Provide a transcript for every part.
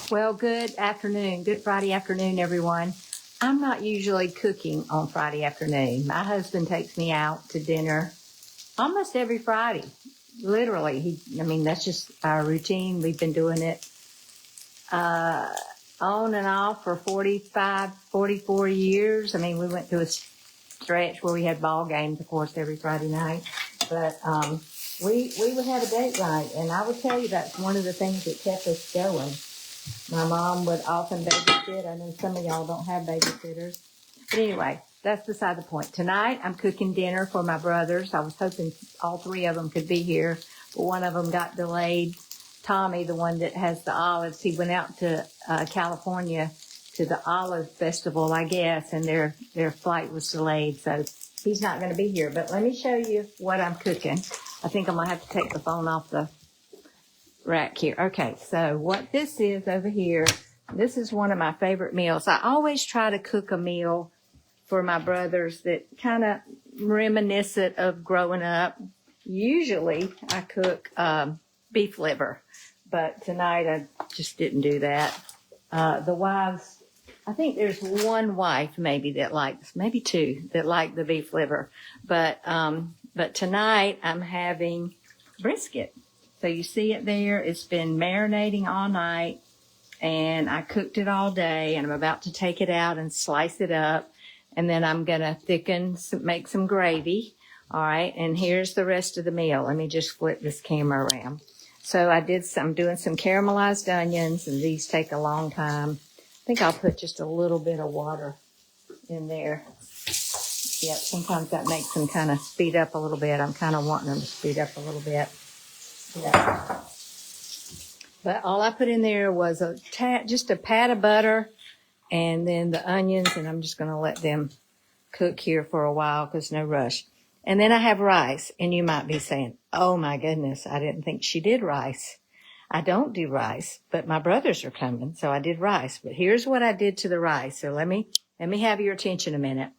Well, good afternoon. Good Friday afternoon, everyone. I'm not usually cooking on Friday afternoon. My husband takes me out to dinner almost every Friday. Literally, that's just our routine. We've been doing it on and off for 45, 44 years. We went through a stretch where we had ball games, of course, every Friday night. But we would have a date night, and I would tell you that's one of the things that kept us going. My mom would often babysit. I know some of y'all don't have babysitters. But anyway, that's beside the point. Tonight, I'm cooking dinner for my brothers. I was hoping all three of them could be here, but one of them got delayed. Tommy, the one that has the olives, he went out to California to the olive festival, I guess, and their flight was delayed, so he's not going to be here. But let me show you what I'm cooking. I think I'm going to have to take the phone off the rack here. Okay, so what this is over here, this is one of my favorite meals. I always try to cook a meal for my brothers that kind of reminiscent of growing up. Usually I cook beef liver, but tonight I just didn't do that. The wives, I think there's one wife maybe that likes, maybe two that like the beef liver, but tonight I'm having brisket. So you see it there. It's been marinating all night, and I cooked it all day, and I'm about to take it out and slice it up, and then I'm going to make some gravy. All right, and here's the rest of the meal. Let me just flip this camera around. So I'm doing some caramelized onions, and these take a long time. I think I'll put just a little bit of water in there. Yep, sometimes that makes them kind of speed up a little bit. I'm kind of wanting them to speed up a little bit. Yeah. But all I put in there was just a pat of butter and then the onions, and I'm just going to let them cook here for a while because no rush. And then I have rice, and you might be saying, oh my goodness, I didn't think she did rice. I don't do rice, but my brothers are coming, so I did rice. But here's what I did to the rice. So let me have your attention a minute.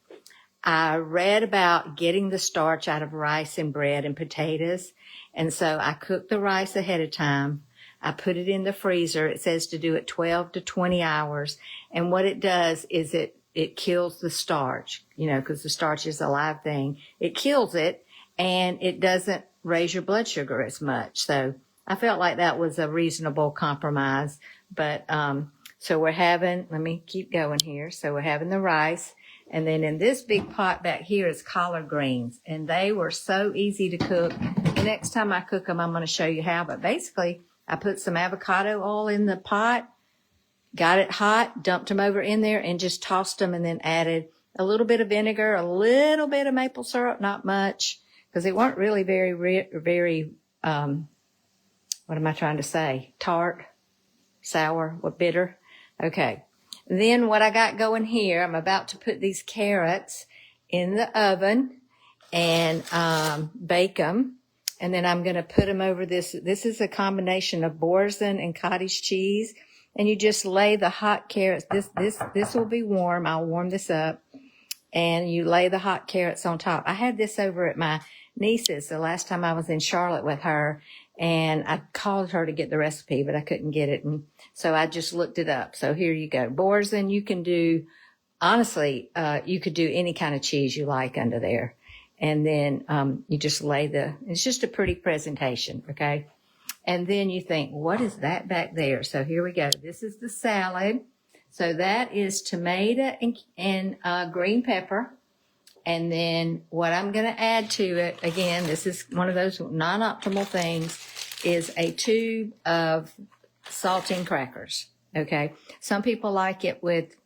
I read about getting the starch out of rice and bread and potatoes. And so I cooked the rice ahead of time. I put it in the freezer. It says to do it 12 to 20 hours. And what it does is it kills the starch, because the starch is a live thing. It kills it, and it doesn't raise your blood sugar as much. So I felt like that was a reasonable compromise. But so let me keep going here. So we're having the rice. And then in this big pot back here is collard greens, and they were so easy to cook. The next time I cook them, I'm going to show you how. But basically, I put some avocado oil in the pot, got it hot, dumped them over in there, and just tossed them, and then added a little bit of vinegar, a little bit of maple syrup, not much, because they weren't really very, what am I trying to say? Tart, sour, bitter. Okay. Then what I got going here, I'm about to put these carrots in the oven and bake them. And then I'm going to put them over this. This is a combination of boursin and cottage cheese. And you just lay the hot carrots. This will be warm. I'll warm this up. And you lay the hot carrots on top. I had this over at my niece's the last time I was in Charlotte with her. And I called her to get the recipe, but I couldn't get it. And so I just looked it up. So here you go. Boursin, you can do, honestly, you could do any kind of cheese you like under there. And then you just it's just a pretty presentation, okay? And then you think, what is that back there? So here we go. This is the salad. So that is tomato and green pepper. And then what I'm going to add to it, again, this is one of those non-optimal things, is a tube of saltine crackers, okay? Some people like it with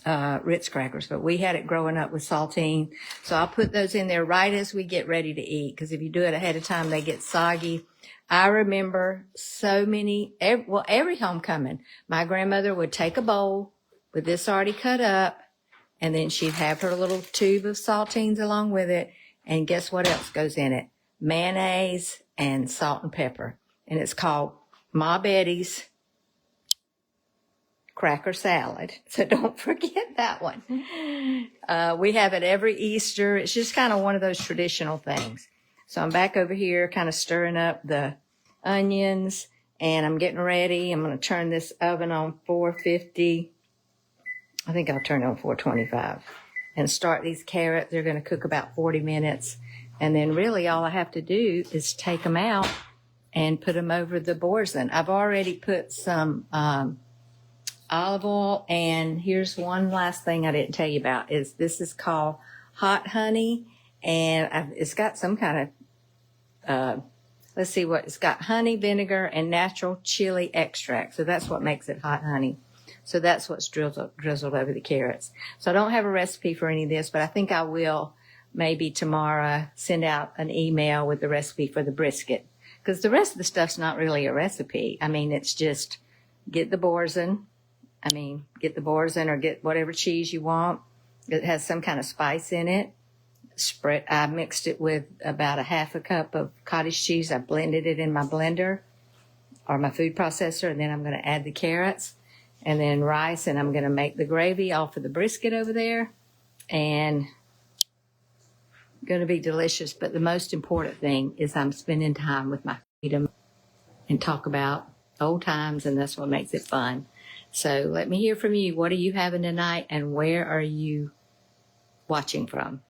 Ritz crackers, but we had it growing up with saltine. So I'll put those in there right as we get ready to eat, because if you do it ahead of time, they get soggy. I remember every homecoming, my grandmother would take a bowl with this already cut up, and then she'd have her little tube of saltines along with it. And guess what else goes in it? Mayonnaise and salt and pepper. And it's called Ma Betty's cracker salad. So don't forget that one. We have it every Easter. It's just kind of one of those traditional things. So I'm back over here kind of stirring up the onions and I'm getting ready. I'm going to turn this oven on 450. I think I'll turn it on 425 and start these carrots. They're going to cook about 40 minutes. And then really all I have to do is take them out and put them over the boursin. I've already put some olive oil, and here's one last thing I didn't tell you about is this is called hot honey, and it's got some kind of, let's see what, it's got honey, vinegar, and natural chili extract. So that's what makes it hot honey. So that's what's drizzled over the carrots. So I don't have a recipe for any of this, but I think I will maybe tomorrow send out an email with the recipe for the brisket. Because the rest of the stuff's not really a recipe. I mean, it's just get the boursin. Get the boursin or get whatever cheese you want. It has some kind of spice in it. I mixed it with about a half a cup of cottage cheese. I blended it in my blender or my food processor, and then I'm going to add the carrots and then rice, and I'm going to make the gravy off of the brisket over there. And going to be delicious, but the most important thing is I'm spending time with my freedom and talk about old times, and that's what makes it fun. So let me hear from you. What are you having tonight, and where are you watching from?